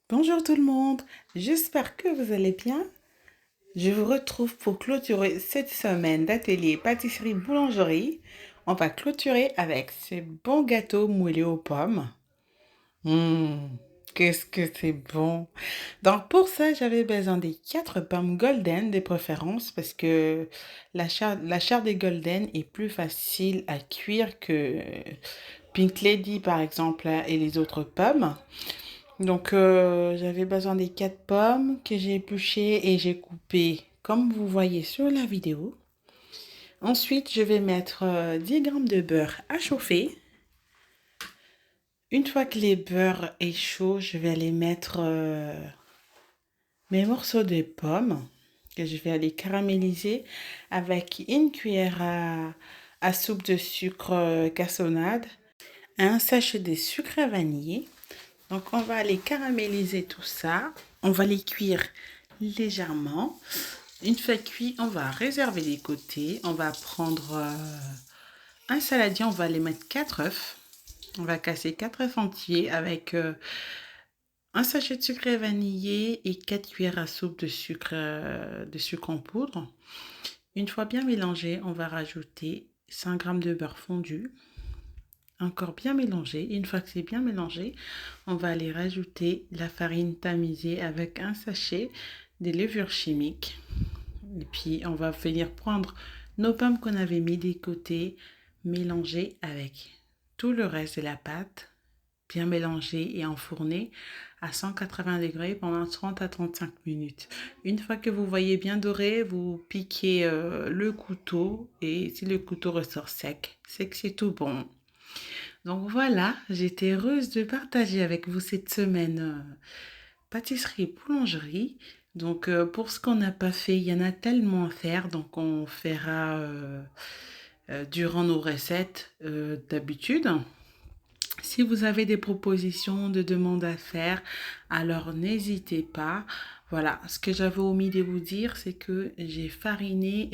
Bonjour tout le monde, j'espère que vous allez bien. Je vous retrouve pour clôturer cette semaine d'atelier pâtisserie-boulangerie. On va clôturer avec ces bons gâteaux moelleux aux pommes. Mmh, qu'est-ce que c'est bon! Donc pour ça, j'avais besoin des 4 pommes golden de préférence parce que la chair des golden est plus facile à cuire que Pink Lady par exemple hein, et les autres pommes. Donc, j'avais besoin des 4 pommes que j'ai épluchées et j'ai coupées comme vous voyez sur la vidéo. Ensuite, je vais mettre 10 grammes de beurre à chauffer. Une fois que le beurre est chaud, je vais aller mettre mes morceaux de pommes que je vais aller caraméliser avec une cuillère à soupe de sucre cassonade, un sachet de sucre vanillé. Donc, on va aller caraméliser tout ça. On va les cuire légèrement. Une fois cuit, on va réserver les côtés. On va prendre un saladier. On va aller mettre 4 œufs. On va casser 4 œufs entiers avec un sachet de sucre vanillé et 4 cuillères à soupe de sucre en poudre. Une fois bien mélangé, on va rajouter 5 g de beurre fondu. Encore bien mélangé. Une fois que c'est bien mélangé, on va aller rajouter la farine tamisée avec un sachet de levure chimique. Et puis, on va venir prendre nos pommes qu'on avait mis des côtés, mélanger avec tout le reste de la pâte, bien mélanger et enfourner à 180 degrés pendant 30 à 35 minutes. Une fois que vous voyez bien doré, vous piquez le couteau et si le couteau ressort sec, c'est que c'est tout bon. Donc voilà, j'étais heureuse de partager avec vous cette semaine pâtisserie et boulangerie. Donc pour ce qu'on n'a pas fait, il y en a tellement à faire, donc on fera durant nos recettes d'habitude. Si vous avez des propositions de demandes à faire, alors n'hésitez pas. Voilà, ce que j'avais omis de vous dire, c'est que j'ai fariné,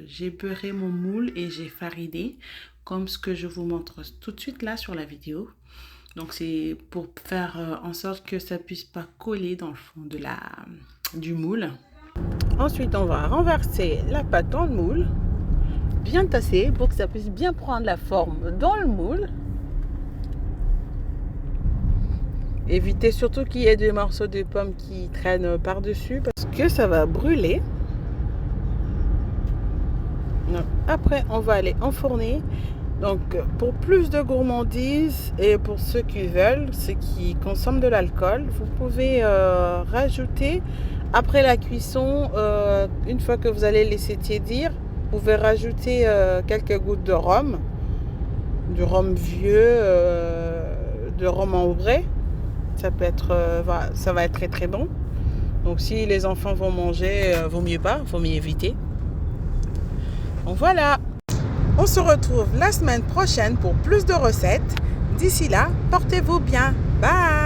j'ai beurré mon moule et j'ai fariné, comme ce que je vous montre tout de suite là sur la vidéo. Donc c'est pour faire en sorte que ça puisse pas coller dans le fond du moule. Ensuite, on va renverser la pâte dans le moule, bien tasser pour que ça puisse bien prendre la forme dans le moule. Évitez surtout qu'il y ait des morceaux de pommes qui traînent par-dessus parce que ça va brûler. Donc, après, on va aller enfourner. Donc, pour plus de gourmandise et pour ceux qui veulent, ceux qui consomment de l'alcool, vous pouvez rajouter, après la cuisson, une fois que vous allez laisser tiédir, vous pouvez rajouter quelques gouttes de rhum, du rhum vieux, de rhum ambré. Ça peut être, ça va être très très bon. Donc si les enfants vont manger, vaut mieux pas, vaut mieux éviter. Donc voilà, on se retrouve la semaine prochaine pour plus de recettes. D'ici là, portez-vous bien. Bye!